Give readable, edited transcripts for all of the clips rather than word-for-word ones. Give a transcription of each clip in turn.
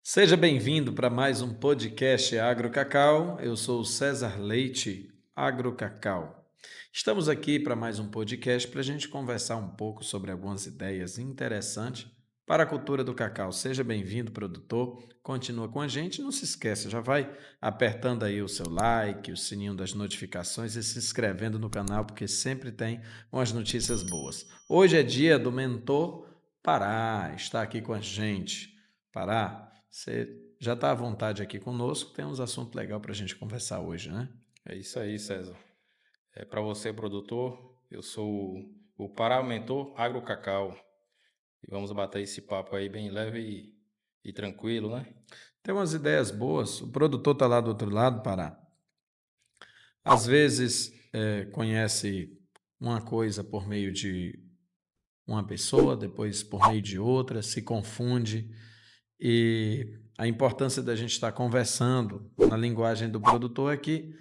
Seja bem-vindo para mais um podcast AgroCacau. Eu sou o César Leite, AgroCacau. Estamos aqui para mais um podcast para a gente conversar um pouco sobre algumas ideias interessantes para a cultura do cacau. Seja bem-vindo, produtor. Continua com a gente. Não se esqueça, já vai apertando aí o seu like, o sininho das notificações e se inscrevendo no canal, porque sempre tem umas notícias boas. Hoje é dia do mentor Pará, está aqui com a gente. Pará, você já está à vontade aqui conosco, tem uns assuntos legais para a gente conversar hoje, né? É isso aí, César. Para você, produtor, eu sou o Pará Mentor Agrocacau. E vamos bater esse papo aí bem leve e tranquilo, né? Tem umas ideias boas, o produtor está lá do outro lado, Pará. Às vezes conhece uma coisa por meio de uma pessoa, depois por meio de outra, se confunde. E a importância da gente estar conversando na linguagem do produtor é que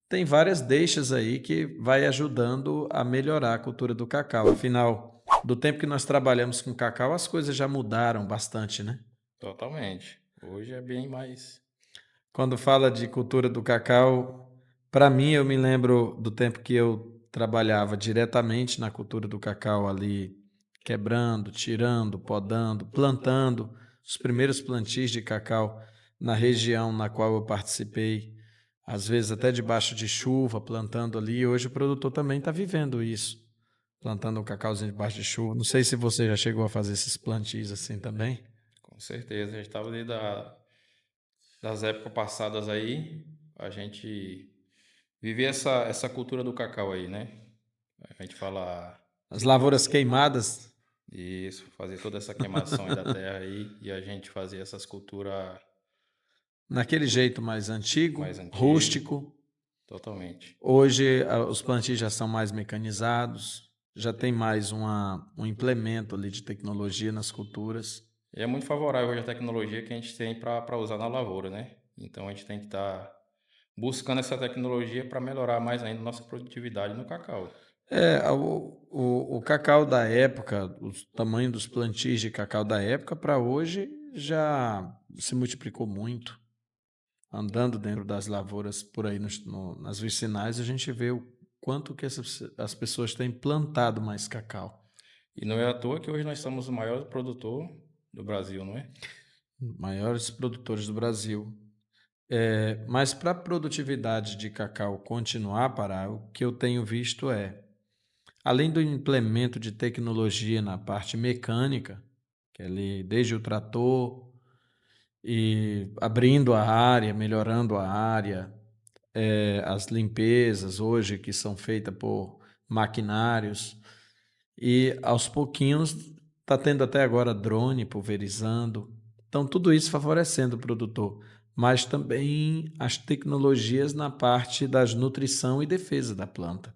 tem várias deixas aí que vai ajudando a melhorar a cultura do cacau. Afinal, do tempo que nós trabalhamos com cacau, as coisas já mudaram bastante, né? Totalmente. Hoje é bem mais. Quando fala de cultura do cacau, para mim eu me lembro do tempo que eu trabalhava diretamente na cultura do cacau ali, quebrando, tirando, podando, plantando os primeiros plantios de cacau na região na qual eu participei, às vezes até debaixo de chuva, plantando ali. Hoje o produtor também está vivendo isso, plantando um cacauzinho debaixo de chuva. Não sei se você já chegou a fazer esses plantios assim também. Com certeza. A gente estava ali das épocas passadas aí. A gente vivia essa cultura do cacau aí, né? A gente fala As lavouras queimadas. isso, fazer toda essa queimação aí da terra aí e a gente fazia essas culturas Naquele jeito mais antigo, mais antigas. rústico. Totalmente. Hoje os plantios já são mais mecanizados, já tem mais um implemento ali de tecnologia nas culturas. E é muito favorável hoje a tecnologia que a gente tem para usar na lavoura, né? Então a gente tem que estar buscando essa tecnologia para melhorar mais ainda a nossa produtividade no cacau. O cacau da época, o tamanho dos plantios de cacau da época para hoje já se multiplicou muito. Andando dentro das lavouras por aí nas vicinais, a gente vê o quanto que as pessoas têm plantado mais cacau. E não é à toa que hoje nós somos o maior produtor do Brasil, não é? Maiores produtores do Brasil. Mas para a produtividade de cacau continuar a parar, o que eu tenho visto é, além do implemento de tecnologia na parte mecânica, que é ali desde o trator e abrindo a área, melhorando a área, as limpezas hoje que são feitas por maquinários, e aos pouquinhos está tendo até agora drone pulverizando. Então, tudo isso favorecendo o produtor, mas também as tecnologias na parte das nutrição e defesa da planta.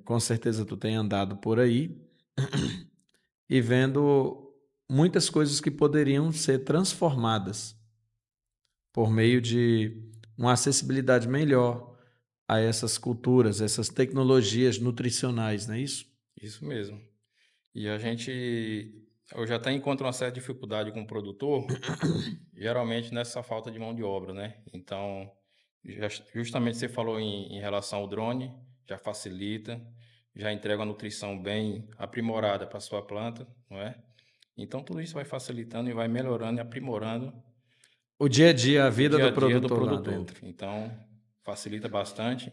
Com certeza tu tem andado por aí e vendo muitas coisas que poderiam ser transformadas por meio de uma acessibilidade melhor a essas culturas, essas tecnologias nutricionais, não é isso? Isso mesmo. E a gente eu já até encontro uma certa dificuldade com o produtor, geralmente nessa falta de mão de obra, né? Então, justamente você falou em relação ao drone, já facilita, já entrega uma nutrição bem aprimorada para a sua planta, não é? Então, tudo isso vai facilitando e vai melhorando e aprimorando O dia a dia, a o vida dia do a dia do produtor lá produtor. dentro. Então, facilita bastante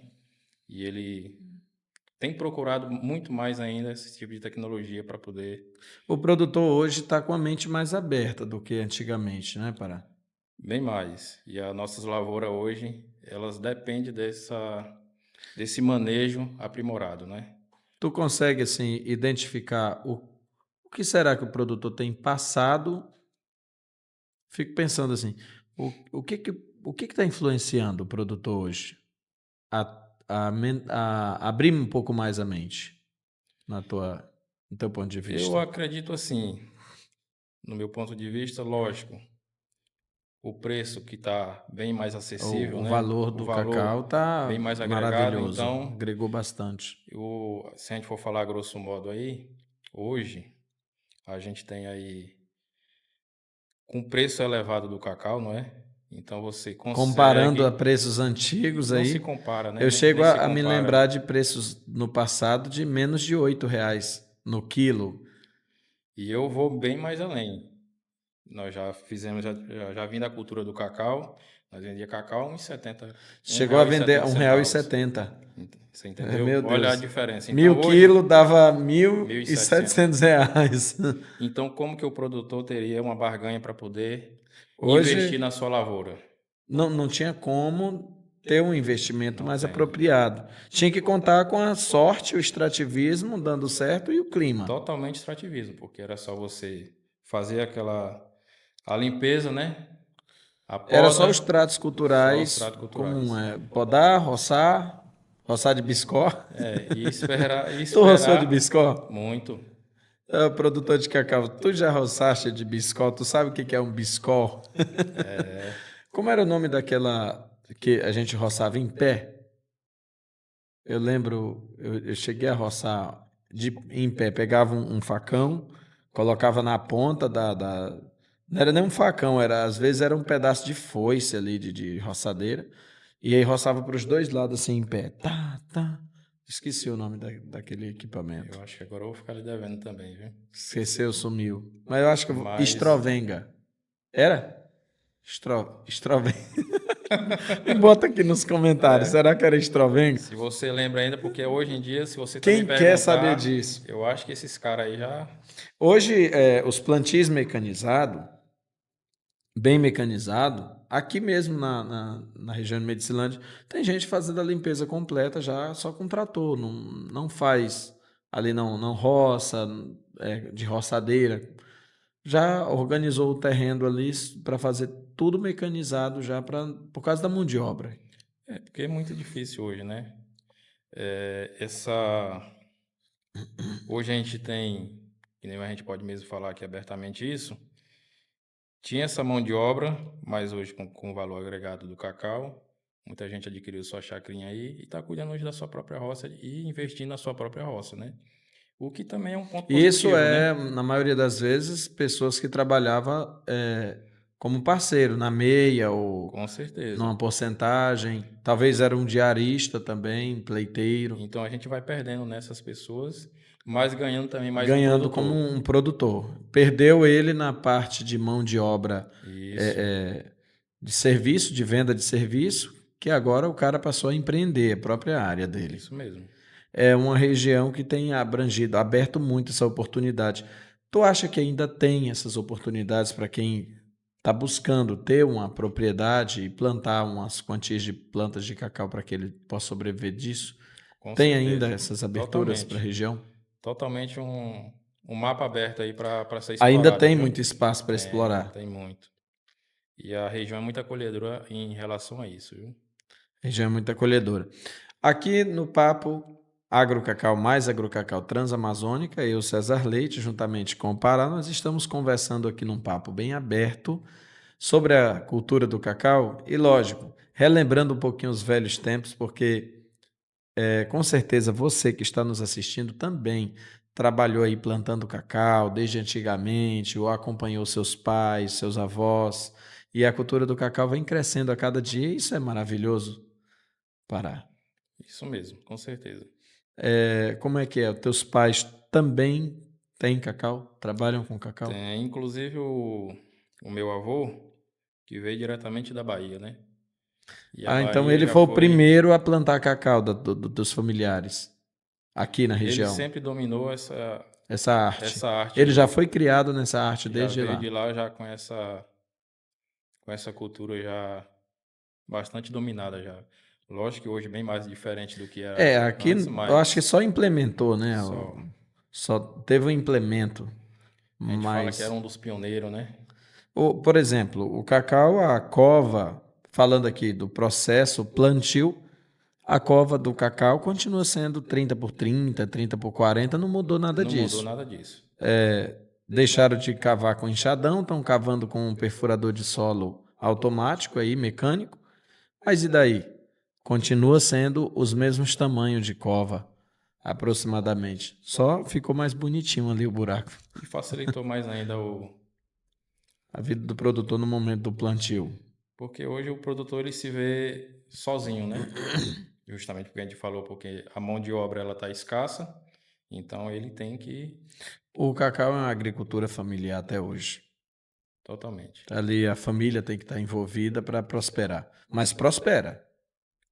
e ele tem procurado muito mais ainda esse tipo de tecnologia para poder O produtor hoje está com a mente mais aberta do que antigamente, né, Pará? bem mais. E as nossas lavouras hoje, elas dependem desse manejo aprimorado, né? Tu consegue, assim, identificar o que será que o produtor tem passado? Fico pensando assim, o que está influenciando o produtor hoje a abrir um pouco mais a mente, no teu ponto de Eu vista? acredito assim, no meu ponto de vista, lógico, o preço que está bem mais acessível, O né? valor O do cacau valor bem tá mais agregado, maravilhoso, então agregou bastante. se a gente for falar grosso modo aí, hoje a gente tem aí com o preço elevado do cacau, não é? Então você Comparando a consegue, preços antigos não se aí, compara, né? eu chego Nem se a me compara. lembrar de preços no passado de menos de R$ 8 no quilo. E eu vou bem mais além. Nós já fizemos, já vim da cultura do cacau, nós vendia cacau a 1,70, um Chegou a real e vender a setenta R$ 1,70. centavos. Você entendeu? Meu Olha a Deus. diferença. Então 1.000 quilos hoje, dava mil mil e e setecentos. setecentos reais. Então como que o produtor teria uma barganha para poder investir Hoje na sua lavoura? não tinha como ter um investimento Não mais tem. apropriado. Tinha que contar com a sorte, o extrativismo dando certo e o clima. Totalmente extrativismo, porque era só você fazer a limpeza, né? A Era só os poda, tratos só os culturais, tratos como culturais. podar, roçar, roçar de biscó. E esperar, e Tu roçou de esperar biscó? muito. É, produtor de cacau, tu já roçaste de biscó? Tu sabe o que é um biscó? Como era o nome daquela que a gente roçava em pé? Eu lembro, eu cheguei a roçar em pé, pegava um facão, colocava na ponta não era nem um facão, às vezes era um pedaço de foice ali, de roçadeira, e aí roçava para os dois lados assim em pé. Tá, tá. Esqueci o nome daquele equipamento. Eu acho que agora eu vou ficar lhe devendo também, viu? Esqueceu, sumiu. Mas eu acho que Mas estrovenga. Era? Estrovenga. Me bota aqui nos comentários. Será que era estrovenga? se você lembra ainda, porque hoje em dia, se você também Quem quer saber perguntar, disso? eu acho que esses caras aí já. Hoje, os plantios mecanizados, bem mecanizado, aqui mesmo na região de Medicilândia, tem gente fazendo a limpeza completa já só com trator, não faz ali, não roça, de roçadeira. Já organizou o terreno ali para fazer tudo mecanizado já por causa da mão de obra. É, porque é muito difícil hoje, né? Hoje a gente tem, que nem a gente pode mesmo falar aqui abertamente isso, tinha essa mão de obra, mas hoje com o valor agregado do cacau, muita gente adquiriu sua chacrinha aí e está cuidando hoje da sua própria roça e investindo na sua própria roça, né? O que também é um ponto E isso positivo, né? na maioria das vezes, pessoas que trabalhavam como parceiro, na meia ou Com certeza. numa porcentagem. Talvez era um diarista também, pleiteiro, Então a gente vai perdendo nessas pessoas, mas ganhando também mais no ganhando como produtor. um produtor. Perdeu ele na parte de mão de obra Isso, é, de serviço, de venda de serviço, que agora o cara passou a empreender a própria área dele. isso mesmo. É uma região que tem abrangido, aberto muito essa oportunidade. Tu acha que ainda tem essas oportunidades para quem está buscando ter uma propriedade e plantar umas quantias de plantas de cacau para que ele possa sobreviver disso? Com Tem ainda certeza. essas aberturas para a Totalmente. região? Totalmente um mapa aberto aí para ser Ainda explorado, tem viu? muito espaço para explorar. Tem muito. E a região é muito acolhedora em relação a isso, viu? Região é muito acolhedora. Aqui no Papo Agrocacau mais Agrocacau Transamazônica, eu, César Leite, juntamente com o Pará, nós estamos conversando aqui num papo bem aberto sobre a cultura do cacau e, lógico, relembrando um pouquinho os velhos tempos, porque com certeza você que está nos assistindo também trabalhou aí plantando cacau desde antigamente, ou acompanhou seus pais, seus avós, e a cultura do cacau vem crescendo a cada dia, e isso é maravilhoso, Pará. Isso mesmo, com certeza. Como é que é? Os teus pais também têm cacau? Trabalham com cacau? Tem, inclusive, o meu avô, que veio diretamente da Bahia, né? E a Ah, então Bahia ele já foi o foi. primeiro a plantar cacau dos familiares aqui na Ele região. sempre dominou essa, Essa arte. essa arte Ele já aí. foi criado nessa arte Já desde veio de lá. lá já com essa cultura já bastante dominada já. Lógico que hoje é bem mais diferente do que era Aqui antes, eu acho que mas só implementou, né? só Só teve um implemento. a gente fala que era Mas, um dos pioneiros, né? por exemplo, o cacau, a cova, falando aqui do processo plantio, a cova do cacau continua sendo 30 por 30, 30 por 40, não mudou nada Não mudou disso. nada disso. Deixaram de cavar com enxadão, estão cavando com um perfurador de solo automático aí, mecânico. Mas e daí? Continua sendo os mesmos tamanhos de cova, aproximadamente. Só ficou mais bonitinho ali o buraco. E facilitou mais ainda A vida do produtor no momento do plantio. Porque hoje o produtor ele se vê sozinho, né? Justamente porque a gente falou, porque a mão de obra ela está escassa, então ele tem que O cacau é uma agricultura familiar até hoje. totalmente Ali a família tem que estar envolvida para prosperar. Mas prospera,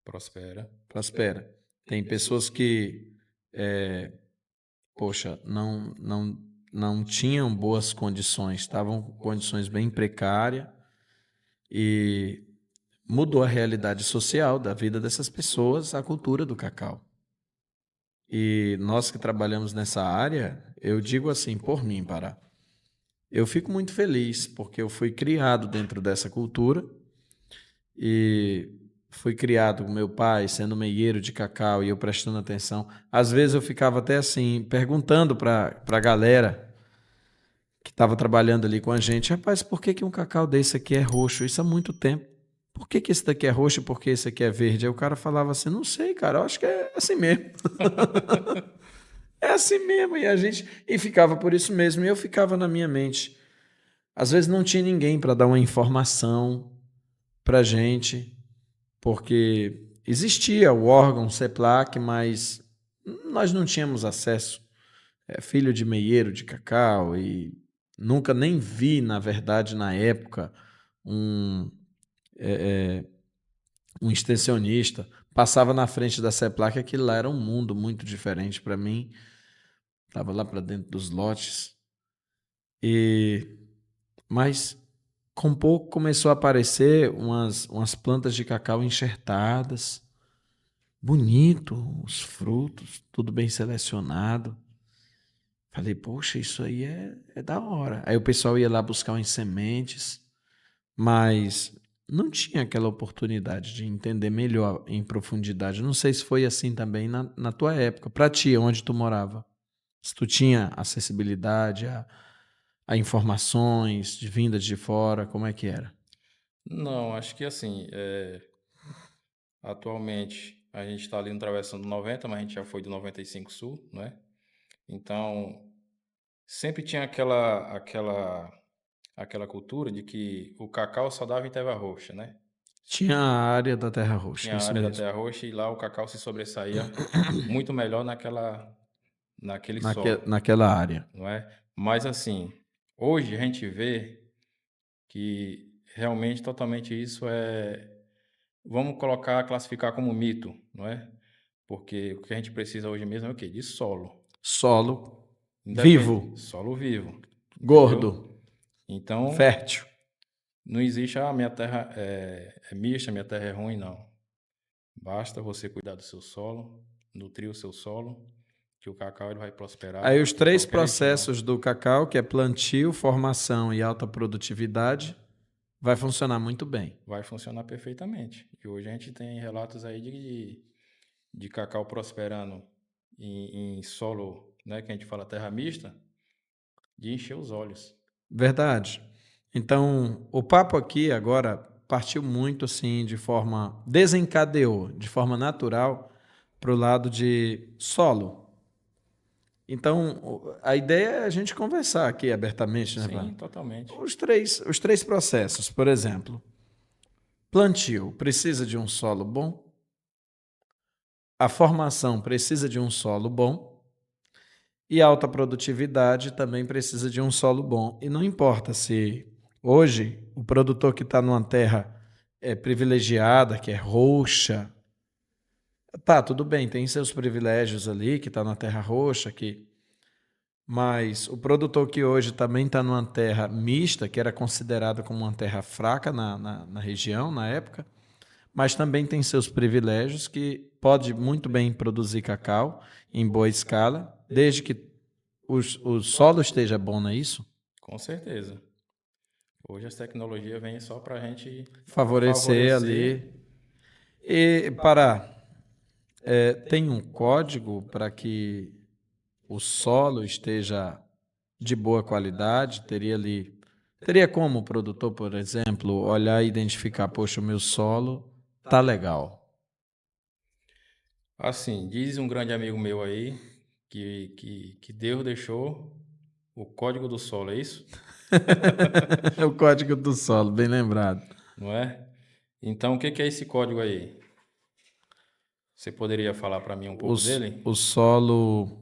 prospera. prospera. Tem pessoas que, poxa, não tinham boas condições, estavam com condições bem precárias e mudou a realidade social da vida dessas pessoas, a cultura do cacau. E nós que trabalhamos nessa área, eu digo assim, por mim, Pará, eu fico muito feliz porque eu fui criado dentro dessa cultura e fui criado com meu pai sendo meieiro de cacau e eu prestando atenção. Às vezes eu ficava até assim, perguntando para a galera que estava trabalhando ali com a gente, rapaz, por que um cacau desse aqui é roxo? Isso há muito tempo. Por que esse daqui é roxo e por que esse aqui é verde? Aí o cara falava assim, não sei, cara, eu acho que é assim mesmo. É assim mesmo. E ficava por isso mesmo. E eu ficava na minha mente. Às vezes não tinha ninguém para dar uma informação para gente, porque existia o órgão CEPLAC, mas nós não tínhamos acesso. É filho de meieiro de cacau e nunca nem vi, na verdade, na época, um, um extensionista. Passava na frente da CEPLAC, aquilo lá era um mundo muito diferente para mim. Estava lá para dentro dos lotes. E mas com pouco começou a aparecer umas plantas de cacau enxertadas, bonito, os frutos, tudo bem selecionado. Falei, poxa, isso aí é da hora. Aí o pessoal ia lá buscar umas sementes, mas não tinha aquela oportunidade de entender melhor em profundidade. Não sei se foi assim também na tua época. Para ti, onde tu morava? Se tu tinha acessibilidade a informações de vindas de fora, como é que era? Não, acho que assim, atualmente a gente está ali no travessão do 90, mas a gente já foi do 95 Sul, né? Então, sempre tinha aquela cultura de que o cacau só dava em terra roxa, né? Tinha a área da Terra Roxa, Tinha a isso área da mesmo. terra roxa e lá o cacau se sobressaía muito melhor naquele solo, Naquela área. não é? Mas assim, hoje a gente vê que realmente totalmente isso vamos colocar, classificar como mito, não é? Porque o que a gente precisa hoje mesmo é o quê? De solo. Solo Independe, vivo, solo vivo, gordo, entendeu? Então, fértil. não existe, minha terra é mista, minha terra é ruim, não. Basta você cuidar do seu solo, nutrir o seu solo, que o cacau ele vai Aí prosperar os de três qualquer região. processos do cacau, que é plantio, formação e alta produtividade, vai funcionar muito bem. Vai funcionar perfeitamente. E hoje a gente tem relatos aí de cacau prosperando em solo, né, que a gente fala terra mista, de encher os olhos. Verdade. Então, o papo aqui agora partiu muito assim, de forma desencadeou, de forma natural, para o lado de solo. Então, a ideia é a gente conversar aqui abertamente, né, Pá? Sim, totalmente. Os três processos, por exemplo, plantio precisa de um solo bom, a formação precisa de um solo bom e a alta produtividade também precisa de um solo bom. E não importa se hoje o produtor que está numa terra privilegiada, que é roxa, tá, tudo bem, tem seus privilégios ali, que está na terra roxa, mas o produtor que hoje também está numa terra mista, que era considerada como uma terra fraca na região, na época, mas também tem seus privilégios, que pode muito bem produzir cacau em boa escala, desde que o solo esteja bom, não é isso? Com certeza. Hoje as tecnologias vêm só para a gente Favorecer favorecer. ali. E tem um código para que o solo esteja de boa qualidade? Teria como o produtor, por exemplo, olhar e identificar, poxa, o meu solo tá legal. Assim, diz um grande amigo meu aí que Deus deixou O código do solo, é isso? É o código do solo, bem lembrado. Não é? Então, o que que é esse código aí? Você poderia falar para mim um pouco dele? O solo,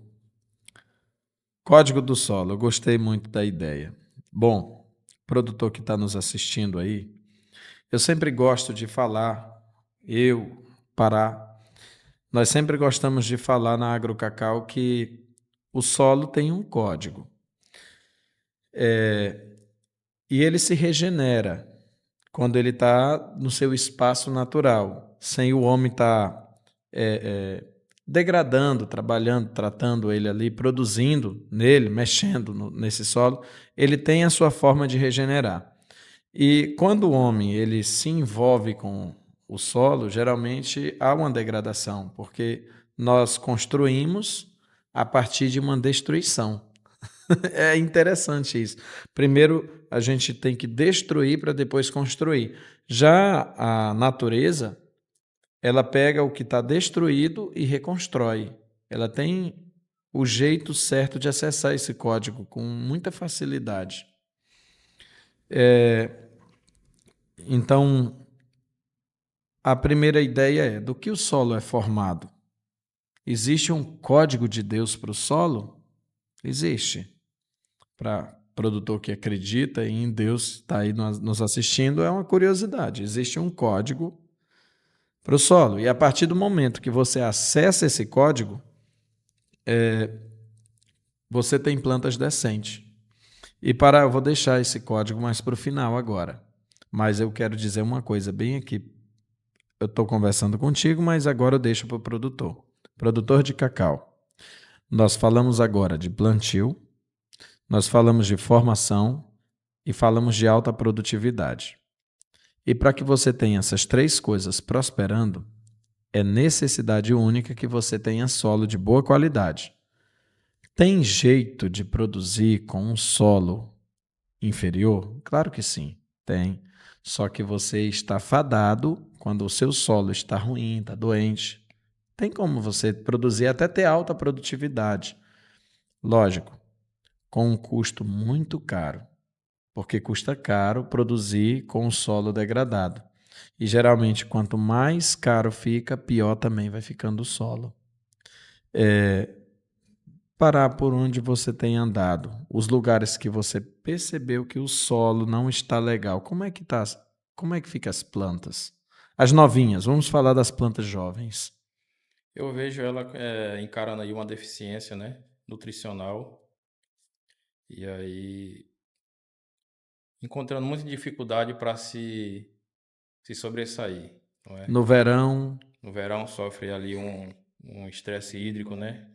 código do solo, eu gostei muito da ideia. Bom, produtor que está nos assistindo aí, eu sempre gosto de falar, eu, Pará, nós sempre gostamos de falar na AgroCacau que o solo tem um código e ele se regenera quando ele está no seu espaço natural, sem o homem estar degradando, trabalhando, tratando ele ali, produzindo nele, mexendo nesse solo, ele tem a sua forma de regenerar. E quando o homem ele se envolve com o solo, geralmente há uma degradação, porque nós construímos a partir de uma destruição. É interessante isso. Primeiro, a gente tem que destruir para depois construir. Já a natureza, ela pega o que está destruído e reconstrói. Ela tem o jeito certo de acessar esse código com muita facilidade. Então, a primeira ideia é do que o solo é formado. Existe um código de Deus para o solo? Existe. Para produtor que acredita em Deus, está aí nos assistindo, é uma curiosidade. Existe um código para o solo. E a partir do momento que você acessa esse código, você tem plantas decentes. E eu vou deixar esse código mais para o final agora. Mas eu quero dizer uma coisa bem aqui. Eu estou conversando contigo, mas agora eu deixo para o produtor. Produtor de cacau. Nós falamos agora de plantio, nós falamos de formação e falamos de alta produtividade. E para que você tenha essas três coisas prosperando, é necessidade única que você tenha solo de boa qualidade. Tem jeito de produzir com um solo inferior? Claro que sim, tem. Só que você está fadado quando o seu solo está ruim, está doente. Tem como você produzir até ter alta produtividade. Lógico, com um custo muito caro, porque custa caro produzir com o solo degradado. E geralmente, quanto mais caro fica, pior também vai ficando o solo. Parar por onde você tem andado, os lugares que você percebeu que o solo não está legal. Como é que tá? Como é que fica as plantas? As novinhas, vamos falar das plantas jovens. Eu vejo ela encarando aí uma deficiência, né, nutricional, e aí encontrando muita dificuldade para se sobressair, não é? No verão, No verão sofre ali um estresse hídrico, né?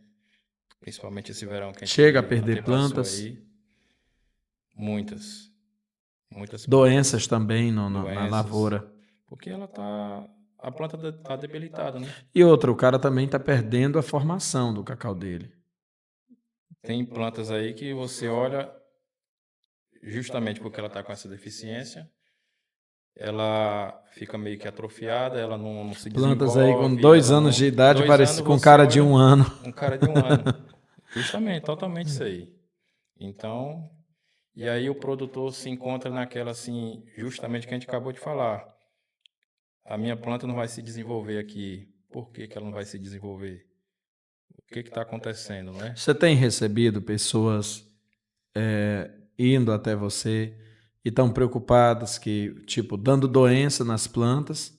Principalmente esse verão que chega a a gente perder passou plantas, aí, muitas, muitas doenças plantas, também na doenças, lavoura. porque a planta tá debilitada, né? E outra, o cara também está perdendo a formação do cacau dele. Tem plantas aí que você olha, justamente porque ela está com essa deficiência, ela fica meio que atrofiada, ela não se Plantas aí com desenvolve, 2 anos de idade, Dois parece anos com você cara de olha 1 ano. um cara de 1 ano. Justamente, totalmente isso aí. Então, e aí o produtor se encontra naquela assim, justamente que a gente acabou de falar. A minha planta não vai se desenvolver aqui. Por que que ela não vai se desenvolver? O que está acontecendo, né? Você tem recebido pessoas indo até você e estão preocupadas que, tipo, dando doença nas plantas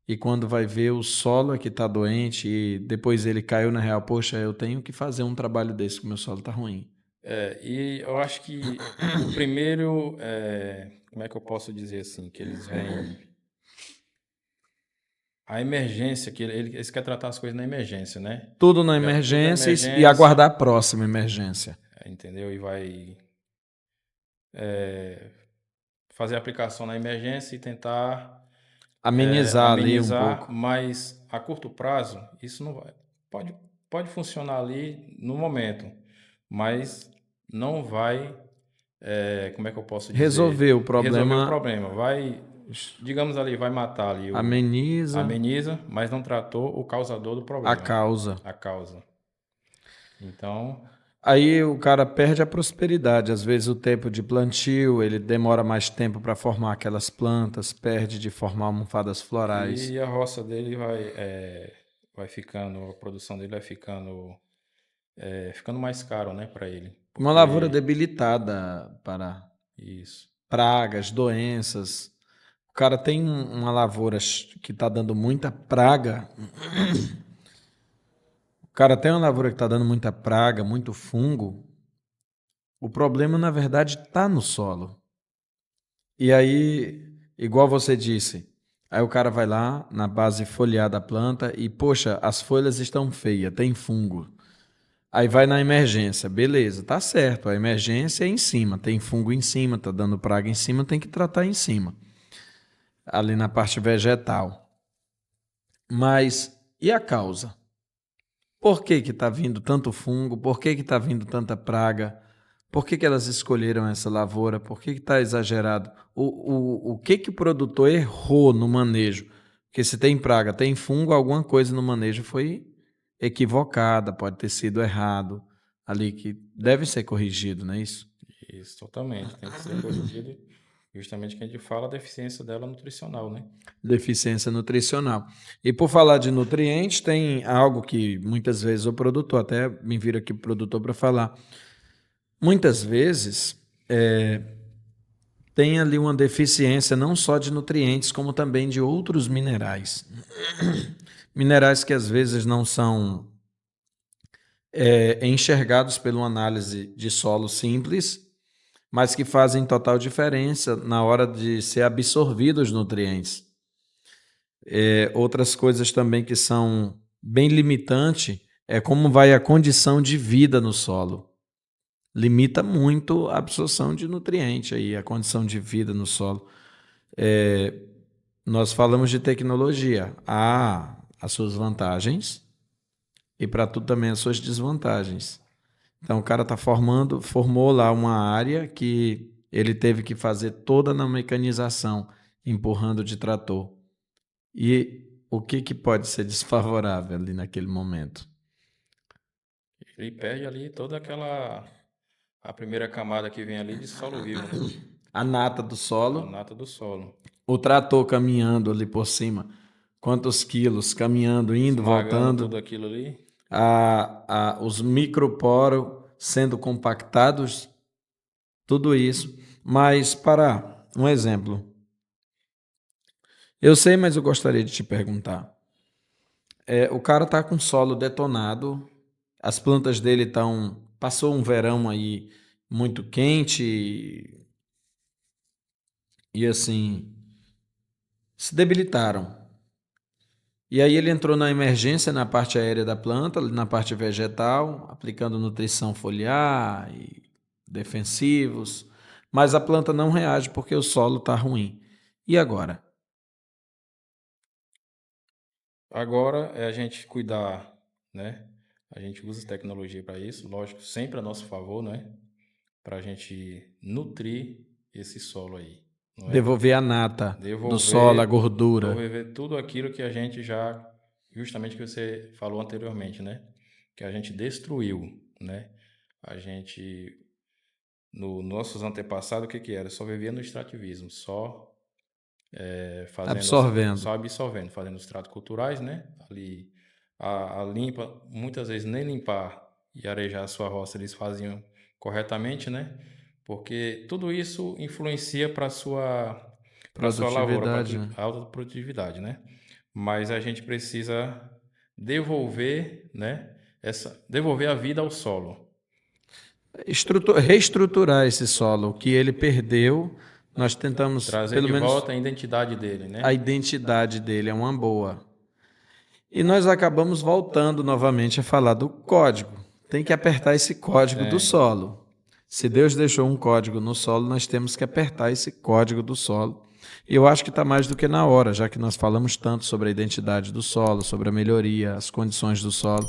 e quando vai ver o solo é que está doente e depois ele caiu na real, poxa, eu tenho que fazer um trabalho desse porque meu solo está ruim. E eu acho que o primeiro, como é que eu posso dizer assim, que eles veem a emergência, que eles querem tratar as coisas na emergência, né? Tudo na Pega tudo na emergência e emergência, aguardar a próxima emergência. entendeu? E vai fazer a aplicação na emergência e tentar Amenizar ali um amenizar, pouco. mas a curto prazo isso não vai. Pode funcionar ali no momento, mas não vai, como é que eu posso Resolver o dizer, resolver o problema, problema. Vai, digamos ali, vai matar ali ameniza ameniza, mas não tratou o causador do a problema, causa. a causa. Então, Aí o cara perde a prosperidade. Às vezes o tempo de plantio, ele demora mais tempo para formar aquelas plantas, perde de formar almofadas florais. E a roça dele vai ficando, a produção dele vai ficando mais caro, né, para ele. Uma lavoura Porque debilitada para isso. pragas, doenças. O cara tem uma lavoura que está dando muita praga. O cara tem uma lavoura que está dando muita praga, muito fungo. O problema, na verdade, está no solo. E aí, igual você disse, aí o cara vai lá na base foliar da planta e, poxa, as folhas estão feias, tem fungo. Aí vai na emergência, beleza, tá certo, a emergência é em cima, tem fungo em cima, tá dando praga em cima, tem que tratar em cima, ali na parte vegetal. Mas e a causa? Por que que tá vindo tanto fungo? Por que que tá vindo tanta praga? Por que que elas escolheram essa lavoura? Por que que está exagerado? O que que o produtor errou no manejo? Porque se tem praga, tem fungo, alguma coisa no manejo foi equivocada, pode ter sido errado ali, que deve ser corrigido, não é isso? Isso, totalmente. Tem que ser corrigido. Justamente que a gente fala a deficiência dela nutricional, né? Deficiência nutricional. E por falar de nutrientes, tem algo que muitas vezes o produtor, até me vira aqui o produtor para falar, muitas vezes tem ali uma deficiência não só de nutrientes, como também de outros minerais. Minerais que às vezes não são enxergados pela análise de solo simples, mas que fazem total diferença na hora de ser absorvidos os nutrientes. Outras coisas também que são bem limitantes é como vai a condição de vida no solo. Limita muito a absorção de nutriente aí, a condição de vida no solo. Nós falamos de tecnologia. Há as suas vantagens e para tudo também as suas desvantagens. Então o cara formou lá uma área que ele teve que fazer toda na mecanização, empurrando de trator. E o que que pode ser desfavorável ali naquele momento? Ele perde ali toda a primeira camada que vem ali de solo vivo, né? A nata do A solo, nata do solo. o trator caminhando ali por cima, quantos quilos caminhando, indo, Esmagando voltando, tudo aquilo ali. os microporos sendo compactados, tudo isso. Mas, para um exemplo, eu sei, mas eu gostaria de te perguntar. O cara tá com solo detonado, as plantas dele estão. Passou um verão aí muito quente e assim, se debilitaram. E aí ele entrou na emergência na parte aérea da planta, na parte vegetal, aplicando nutrição foliar e defensivos, mas a planta não reage porque o solo está ruim. E agora? Agora é a gente cuidar, né? A gente usa tecnologia para isso, lógico, sempre a nosso favor, né? Para a gente nutrir esse solo aí, não é? Devolver a nata do solo, a Devolver, gordura. devolver tudo aquilo que a gente já, justamente que você falou anteriormente, né? Que a gente destruiu, né? A gente, no nossos antepassados, o que que era? Só vivia no extrativismo, fazendo, Absorvendo. só absorvendo, fazendo os tratos culturais, né? Ali, a limpa, muitas vezes nem limpar e arejar a sua roça eles faziam corretamente, né? Porque tudo isso influencia para sua lavoura, para Produtividade, né? a alta produtividade, né? Mas a gente precisa devolver, né? Devolver a vida ao solo. Reestruturar esse solo, o que ele perdeu, nós tentamos, Trazer pelo de menos, volta a identidade dele, a né? identidade dele é uma boa. E nós acabamos voltando novamente a falar do código. Tem que apertar esse código do Tem. solo. Se Deus deixou um código no solo, nós temos que apertar esse código do solo. E eu acho que está mais do que na hora, já que nós falamos tanto sobre a identidade do solo, sobre a melhoria, as condições do solo,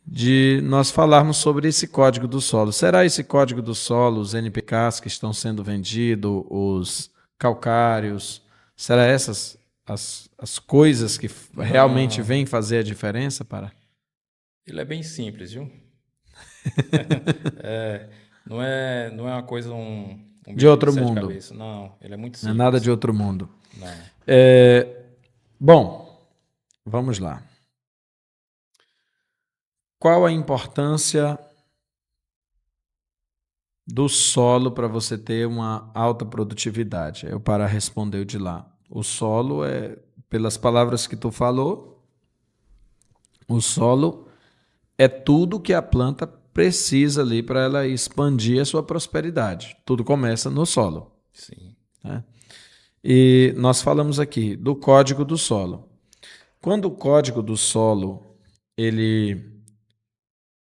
de nós falarmos sobre esse código do solo. Será esse código do solo, os NPKs que estão sendo vendidos, os calcários, será essas as coisas que realmente Não, vêm fazer a diferença, para? ele é bem simples, viu? É, não é uma coisa, um De bicho de outro sete mundo. cabeças. Não, ele é muito Não é nada de simples. outro mundo. Não. Bom, vamos lá. Qual a importância do solo para você ter uma alta produtividade? Eu para responder o de lá. O solo é, pelas palavras que tu falou, o solo é tudo que a planta precisa ali para ela expandir a sua prosperidade. Tudo começa no solo, Sim. né? E nós falamos aqui do código do solo. Quando o código do solo ele,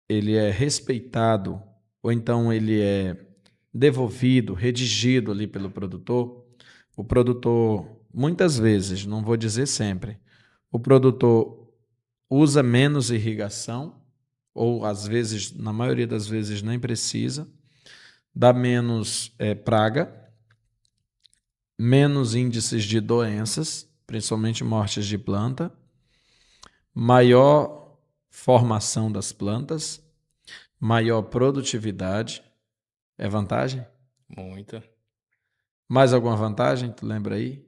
ele é respeitado, ou então ele é devolvido, redigido ali pelo produtor, o produtor, muitas vezes, não vou dizer sempre, o produtor usa menos irrigação, ou às vezes, na maioria das vezes, nem precisa, dá menos praga, menos índices de doenças, principalmente mortes de planta, maior formação das plantas, maior produtividade. É vantagem? Muita. Mais alguma vantagem? Tu lembra aí?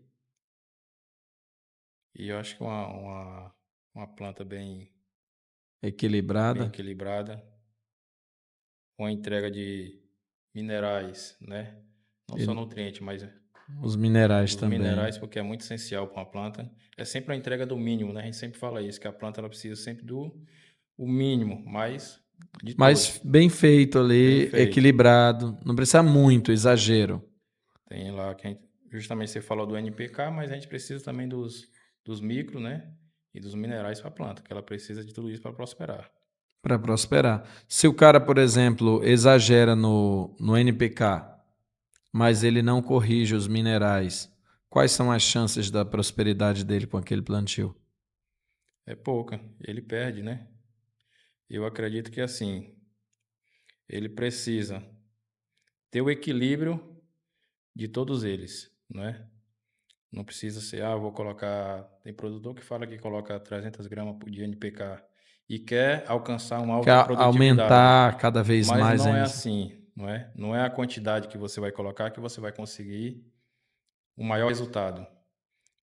E eu acho que uma planta bem Equilibrada. equilibrada, com a entrega de minerais, né? Não E só nutrientes, mas os minerais os também. minerais, porque é muito essencial para uma planta. É sempre a entrega do mínimo, né? A gente sempre fala isso, que a planta ela precisa sempre do o mínimo, mas de Mas todos. bem feito Bem ali, feito. equilibrado. Não precisa muito exagero. Tem lá que justamente você falou do NPK, mas a gente precisa também dos micro, né? E dos minerais para a planta, que ela precisa de tudo isso para prosperar. Para prosperar. Se o cara, por exemplo, exagera no NPK, mas ele não corrige os minerais, quais são as chances da prosperidade dele com aquele plantio? É pouca, ele perde, né? Eu acredito que assim, ele precisa ter o equilíbrio de todos eles, não é? Não precisa ser, ah, eu vou colocar. Tem produtor que fala que coloca 300 gramas de NPK e quer alcançar uma alta Quer produtividade, aumentar cada vez mas mais não é ainda. assim, não é? Não é a quantidade que você vai colocar que você vai conseguir o maior resultado,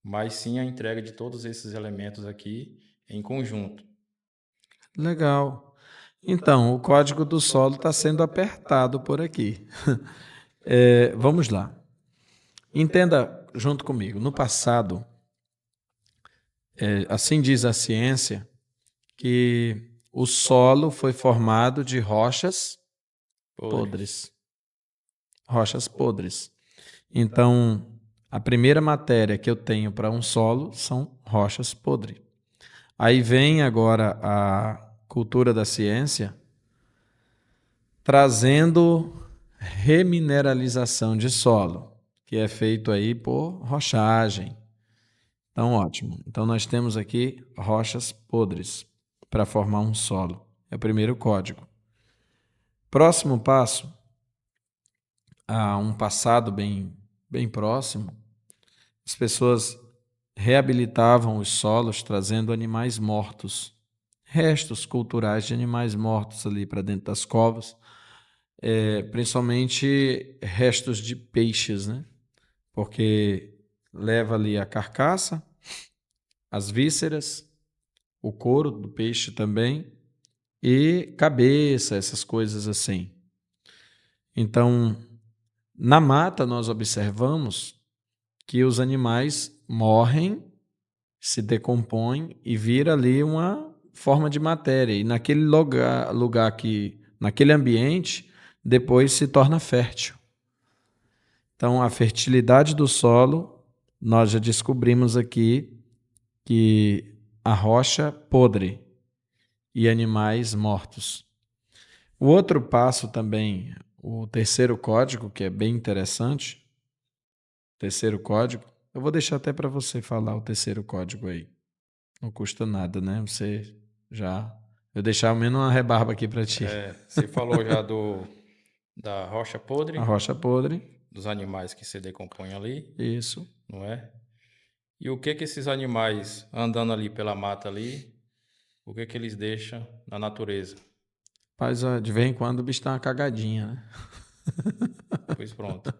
mas sim a entrega de todos esses elementos aqui em conjunto. Legal. Então, o código do solo está sendo apertado por aqui. Vamos lá. Entenda junto comigo. No passado, assim diz a ciência, que o solo foi formado de rochas Podre. podres. Rochas podres. Então, a primeira matéria que eu tenho para um solo são rochas podres. Aí vem agora a cultura da ciência trazendo remineralização de solo, que é feito aí por rochagem. Então, ótimo. Então, nós temos aqui rochas podres para formar um solo. É o primeiro código. Próximo passo, a um passado bem próximo, as pessoas reabilitavam os solos trazendo animais mortos, restos culturais de animais mortos ali para dentro das covas, principalmente restos de peixes, né? Porque leva ali a carcaça, as vísceras, o couro do peixe também e cabeça, essas coisas assim. Então, na mata nós observamos que os animais morrem, se decompõem e vira ali uma forma de matéria. E naquele lugar que, naquele ambiente, depois se torna fértil. Então, a fertilidade do solo, nós já descobrimos aqui que a rocha podre e animais mortos. O outro passo também, o terceiro código, que é bem interessante, terceiro código, eu vou deixar até para você falar o terceiro código aí. Não custa nada, né? Você já. Eu deixar ao menos uma rebarba aqui para ti. Você falou já da rocha A podre, rocha podre, dos animais que se decompõem ali, isso. não é? E o que que esses animais andando ali pela mata ali, o que que eles deixam na natureza? Mas de vez em quando o bicho dá uma cagadinha, né? Pois pronto.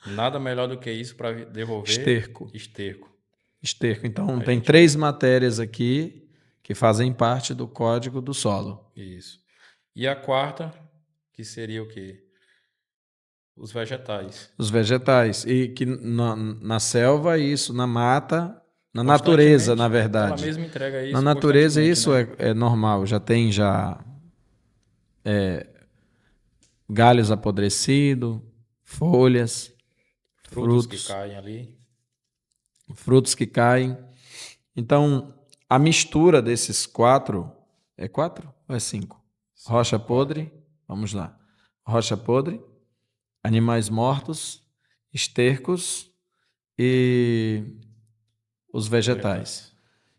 Nada melhor do que isso para devolver Esterco. esterco. Esterco. Então, A tem gente 3 matérias aqui que fazem parte do código do solo. Isso. E a quarta, que seria o quê? Os vegetais. Os vegetais. E que na selva, isso, na mata, na natureza, na Constantemente, ela verdade. mesma entrega Na isso natureza, constantemente, isso né? é normal. Já tem galhos apodrecidos, folhas, Frutos que frutos, caem ali. frutos que caem. Então, a mistura desses 4, é 4 ou é 5? Sim, Rocha quatro. podre, vamos lá. Rocha podre, animais mortos, estercos e os vegetais. Vegetais.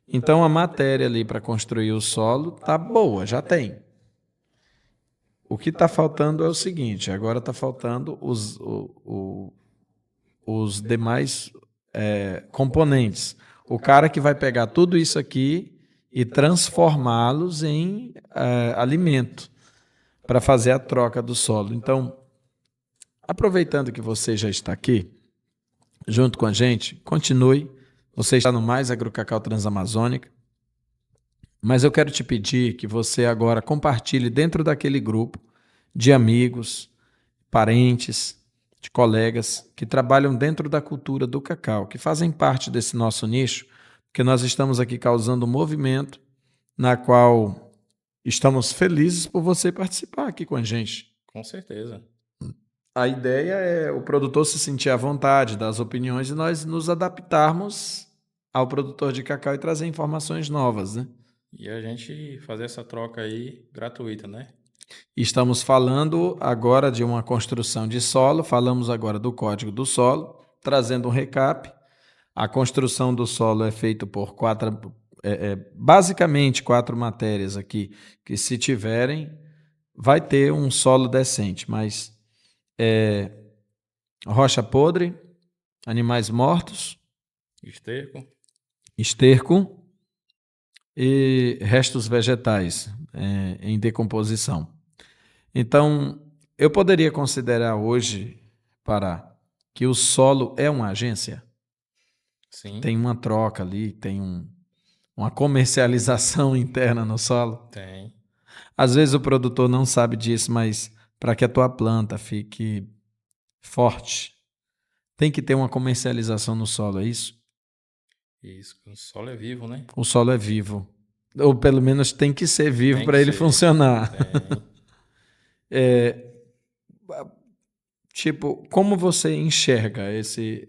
Então, a matéria ali para construir o solo tá boa, já tem. O que está faltando é o seguinte: agora está faltando os demais componentes. O cara que vai pegar tudo isso aqui e transformá-los em alimento para fazer a troca do solo. Então, aproveitando que você já está aqui, junto com a gente, continue. Você está no Mais Agrocacau Transamazônica, mas eu quero te pedir que você agora compartilhe dentro daquele grupo de amigos, parentes, de colegas que trabalham dentro da cultura do cacau, que fazem parte desse nosso nicho, porque nós estamos aqui causando um movimento na qual estamos felizes por você participar aqui com a gente. Com certeza. A ideia é o produtor se sentir à vontade, dar as opiniões e nós nos adaptarmos ao produtor de cacau e trazer informações novas, né? E a gente fazer essa troca aí gratuita, né? Estamos falando agora de uma construção de solo, falamos agora do código do solo, trazendo um recap. A construção do solo é feita por basicamente 4 matérias aqui, que se tiverem, vai ter um solo decente, mas rocha podre, animais mortos, Esterco. esterco e restos vegetais em decomposição. Então, eu poderia considerar hoje, Pará, que o solo é uma agência? Sim, Tem uma troca ali, tem uma comercialização interna no solo. tem. Às vezes o produtor não sabe disso, mas para que a tua planta fique forte, tem que ter uma comercialização no solo, é isso? Isso. O solo é vivo, né? O solo é vivo. Ou pelo menos tem que ser vivo Tem que para ele ser. funcionar. Tem. Tipo, como você enxerga esse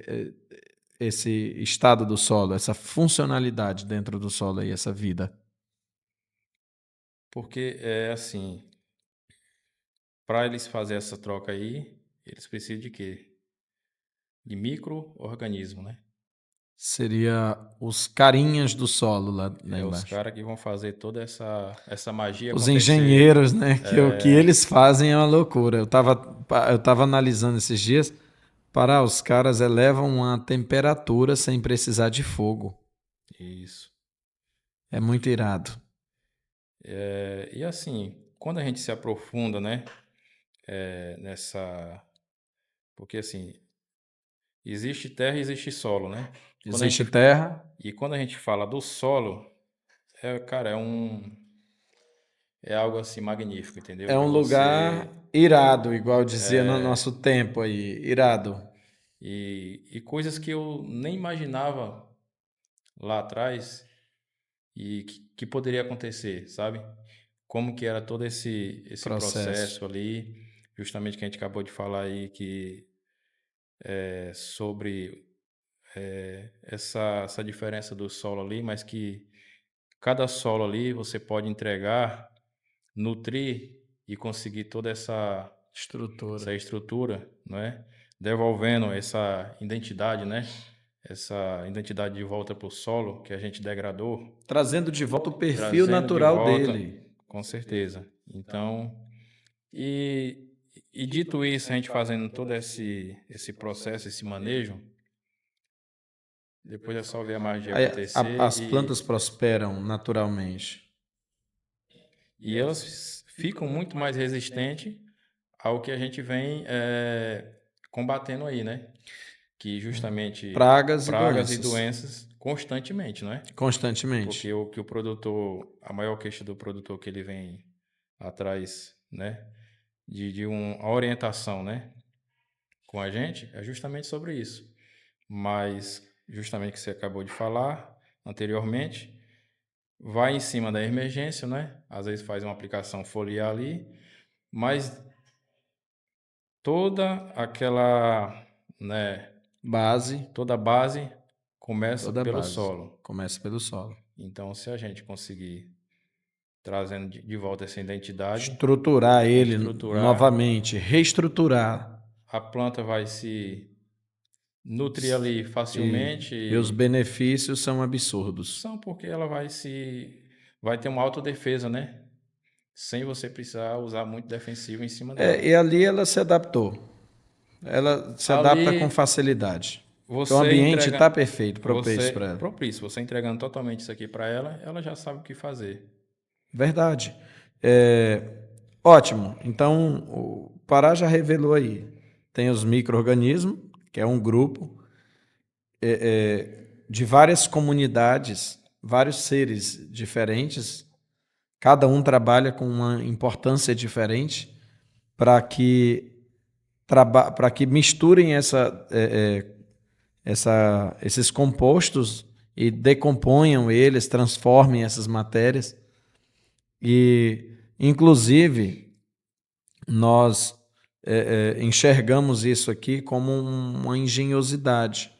estado do solo, essa funcionalidade dentro do solo e essa vida? Porque é assim, para eles fazer essa troca aí, eles precisam de quê? De micro-organismo, né? Seria os carinhas do solo lá É os embaixo. caras que vão fazer toda essa magia Os acontecer. engenheiros, né? Que o que eles fazem é uma loucura. Eu tava analisando esses dias. Para os caras elevam uma temperatura sem precisar de fogo. Isso. É muito irado. E assim, quando a gente se aprofunda, né, nessa. Porque assim, existe terra e existe solo, né? Quando a Existe gente, terra, e quando a gente fala do solo, cara, é algo assim magnífico, entendeu? é Que um lugar você. irado, igual dizia no nosso tempo aí, irado. E coisas que eu nem imaginava lá atrás e que poderia acontecer, sabe? Como que era todo esse Processo. processo ali, justamente que a gente acabou de falar aí, que é sobre essa diferença do solo ali, mas que cada solo ali você pode entregar, nutrir e conseguir toda essa Estrutura. estrutura, né? Devolvendo essa identidade, né? Essa identidade de volta para o solo que a gente degradou, Trazendo de volta o perfil trazendo de natural volta, dele. com certeza. Então, e, e dito isso, a gente fazendo todo esse processo, esse manejo, depois é só ver a magia Aí, acontecer as plantas prosperam naturalmente. e elas ficam muito mais resistentes ao que a gente vem combatendo aí, né? Que justamente Pragas e pragas e doenças, doenças constantemente, não é? constantemente. Porque o que o produtor, a maior queixa do produtor que ele vem atrás, né, de uma orientação, né, com a gente, é justamente sobre isso. Mas, justamente o que você acabou de falar anteriormente, vai em cima da emergência, né? Às vezes faz uma aplicação foliar ali, mas toda aquela, né, Base, toda a base começa toda a pelo base. solo. Começa pelo solo. Então, se a gente conseguir trazendo de volta essa identidade, Estruturar ele estruturar, novamente, reestruturar. a planta vai se nutrir ali E os facilmente, benefícios são absurdos. são porque ela vai ter uma autodefesa, né? Sem você precisar usar muito defensivo em cima dela. E ali ela se adaptou. Ela se adapta com Ali facilidade. Porque o você ambiente está entrega, perfeito, propício para ela. você entregando totalmente isso aqui para ela, ela já sabe o que fazer. Verdade. É, ótimo. Então, o Pará já revelou aí. Tem os micro-organismos, que é um grupo de várias comunidades, vários seres diferentes. Cada um trabalha com uma importância diferente para que, para que misturem esses compostos e decomponham eles, transformem essas matérias. E, inclusive, nós enxergamos isso aqui como uma engenhosidade,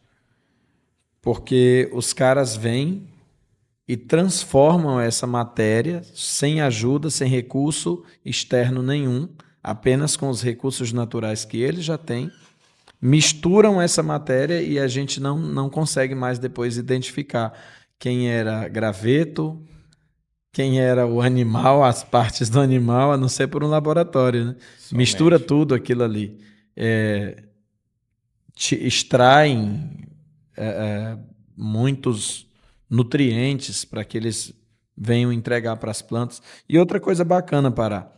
porque os caras vêm e transformam essa matéria sem ajuda, sem recurso externo nenhum, apenas com os recursos naturais que eles já têm, misturam essa matéria e a gente não consegue mais depois identificar quem era graveto, quem era o animal, as partes do animal, a não ser por um laboratório. Né? Mistura Somente. tudo aquilo ali. Extraem muitos nutrientes para que eles venham entregar para as plantas. E outra coisa bacana, Pará,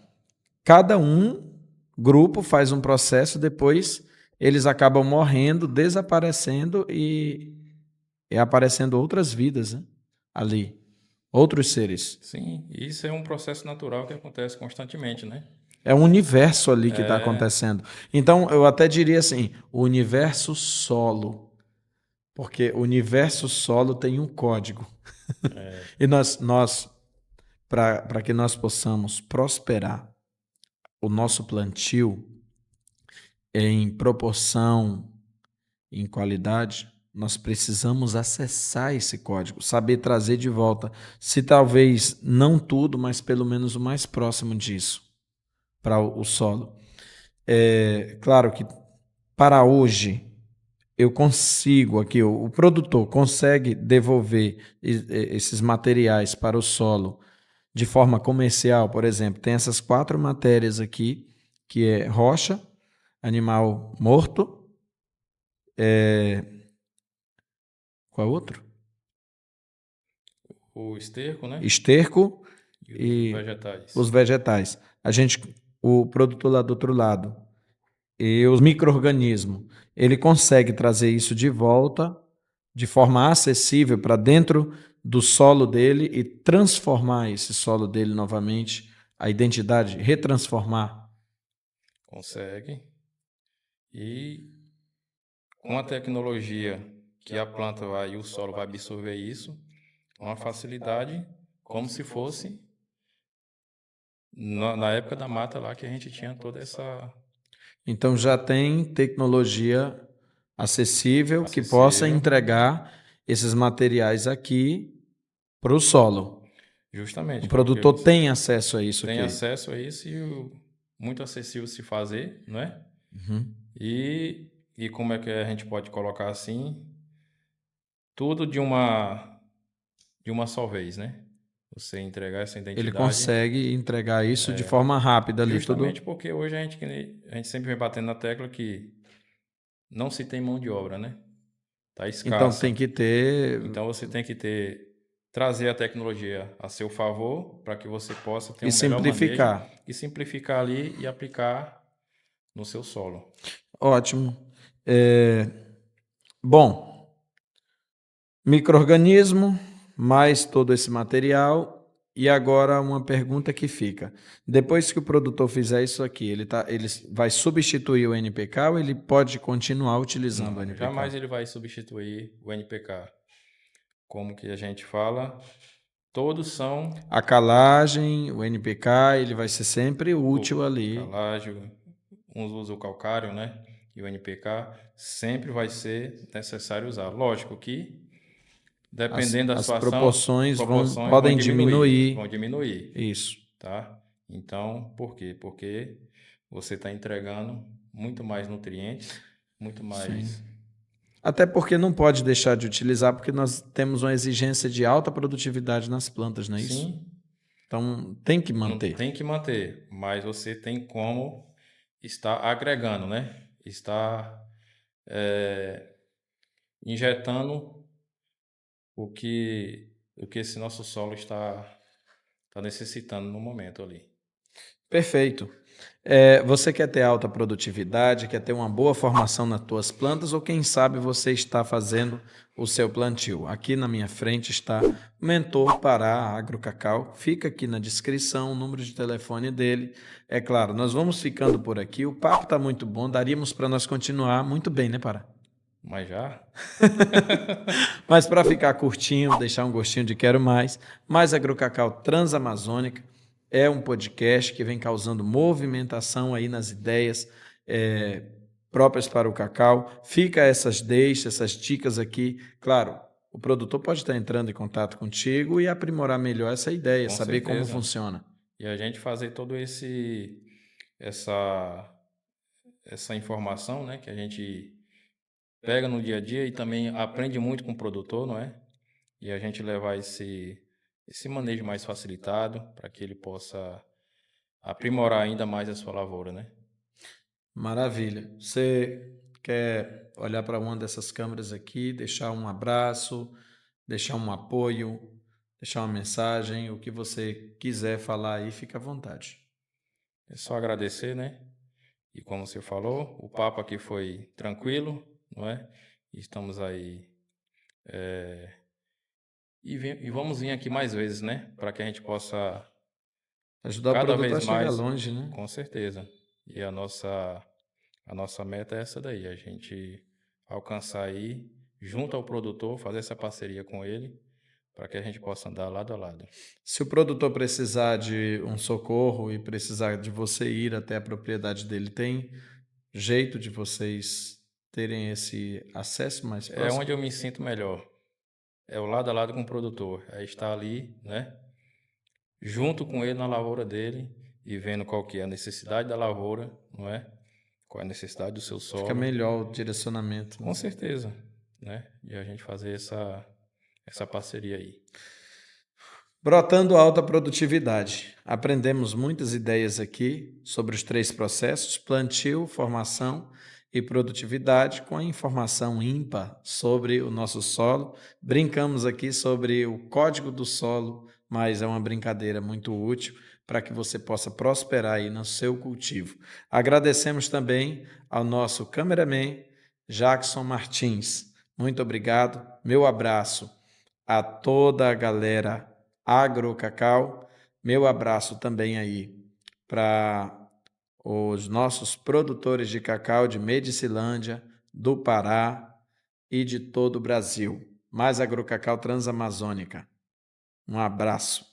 cada grupo faz um processo, depois eles acabam morrendo, desaparecendo e aparecendo outras vidas, né? Ali, outros seres. Sim, isso é um processo natural que acontece constantemente, né? É um universo ali que está acontecendo. Então, eu até diria assim, o universo solo, porque o universo solo tem um código. E nós para que nós possamos prosperar o nosso plantio em proporção, em qualidade, nós precisamos acessar esse código, saber trazer de volta, se talvez não tudo, mas pelo menos o mais próximo disso para o solo. É claro que para hoje eu consigo aqui, o produtor consegue devolver esses materiais para o solo de forma comercial, por exemplo, tem essas 4 matérias aqui, que é rocha, animal morto, qual é outro? O esterco, né? Esterco E os e vegetais. os vegetais. O produtor lá do outro lado, e os micro-organismos, ele consegue trazer isso de volta de forma acessível para dentro do solo dele e transformar esse solo dele novamente, a identidade, retransformar. Consegue. E com a tecnologia que a planta vai e o solo vai absorver isso, uma facilidade como se fosse na época da mata lá que a gente tinha toda essa Então já tem tecnologia acessível que possa acessível, entregar esses materiais aqui para o solo. O justamente porque produtor você tem acesso a isso tem aqui. acesso a isso e muito acessível se fazer, não é? Uhum. E como é que a gente pode colocar assim, tudo de uma só vez, né? Você entregar essa Ele identidade, consegue entregar isso de forma rápida ali, justamente tudo. porque hoje a gente sempre vem batendo na tecla que não se tem mão de obra, né? Tá Então escassa. tem que ter Então você tem que ter trazer a tecnologia a seu favor para que você possa ter E um melhor manejo simplificar. e simplificar ali e aplicar no seu solo. Ótimo. Bom, micro-organismo, mais todo esse material. E agora uma pergunta que fica. Depois que o produtor fizer isso aqui, ele vai substituir o NPK ou ele pode continuar utilizando o Não, NPK? jamais ele vai substituir o NPK. Como que a gente fala, todos são A calagem, o NPK, ele vai ser sempre útil o ali. calágio, uns usam o calcário, né? E o NPK sempre vai ser necessário usar. Lógico que, As, dependendo da as situação, proporções proporções podem vão diminuir. diminuir, Isso. tá? Então, por quê? Porque você está entregando muito mais nutrientes, muito Sim. mais. Até porque não pode deixar de utilizar, porque nós temos uma exigência de alta produtividade nas plantas, não é isso? Sim, Então tem que não manter. tem que manter, mas você tem como estar agregando, né? Está injetando o que esse nosso solo está necessitando no momento ali. Perfeito. Você quer ter alta produtividade, quer ter uma boa formação nas tuas plantas, ou quem sabe você está fazendo o seu plantio? Aqui na minha frente está o Mentor Pará Agrocacau. Fica aqui na descrição o número de telefone dele. É claro, nós vamos ficando por aqui. O papo está muito bom, daríamos para nós continuar muito bem, né, Pará? Mas já, Mas para ficar curtinho, deixar um gostinho de quero mais Agrocacau Transamazônica é um podcast que vem causando movimentação aí nas ideias é, próprias para o cacau. Fica essas deixas, essas dicas aqui. Claro, o produtor pode estar entrando em contato contigo e aprimorar melhor essa ideia, com saber como certeza. funciona. E a gente fazer todo essa essa informação, né, que a gente pega no dia a dia e também aprende muito com o produtor, não é? E a gente levar esse manejo mais facilitado para que ele possa aprimorar ainda mais a sua lavoura, né? Maravilha. Você quer olhar para uma dessas câmeras aqui, deixar um abraço, deixar um apoio, deixar uma mensagem, o que você quiser falar aí, fica à vontade. É só agradecer, né? E como você falou, o papo aqui foi tranquilo, não é? Estamos aí e vamos vir aqui mais vezes, né? Para que a gente possa Ajudar o cada produtor vez a chegar mais, longe, né? com certeza. E a nossa meta é essa daí, a gente alcançar aí, junto ao produtor, fazer essa parceria com ele, para que a gente possa andar lado a lado. Se o produtor precisar de um socorro e precisar de você ir até a propriedade dele, tem jeito de vocês terem esse acesso mais É próximo? onde eu me sinto melhor. É o lado a lado com o produtor. É estar ali, né? Junto com ele na lavoura dele e vendo qual que é a necessidade da lavoura, não é? Qual é a necessidade do seu Fica solo. melhor o direcionamento, né? Com certeza, né? E a gente fazer essa parceria aí. Brotando alta produtividade. Aprendemos muitas ideias aqui sobre os três processos: plantio, formação e produtividade, com a informação ímpar sobre o nosso solo. Brincamos aqui sobre o código do solo, mas é uma brincadeira muito útil para que você possa prosperar aí no seu cultivo. Agradecemos também ao nosso cameraman, Jackson Martins. Muito obrigado, meu abraço a toda a galera Agrocacau. Meu abraço também aí para os nossos produtores de cacau de Medicilândia, do Pará e de todo o Brasil. Mais Agrocacau Transamazônica. Um abraço.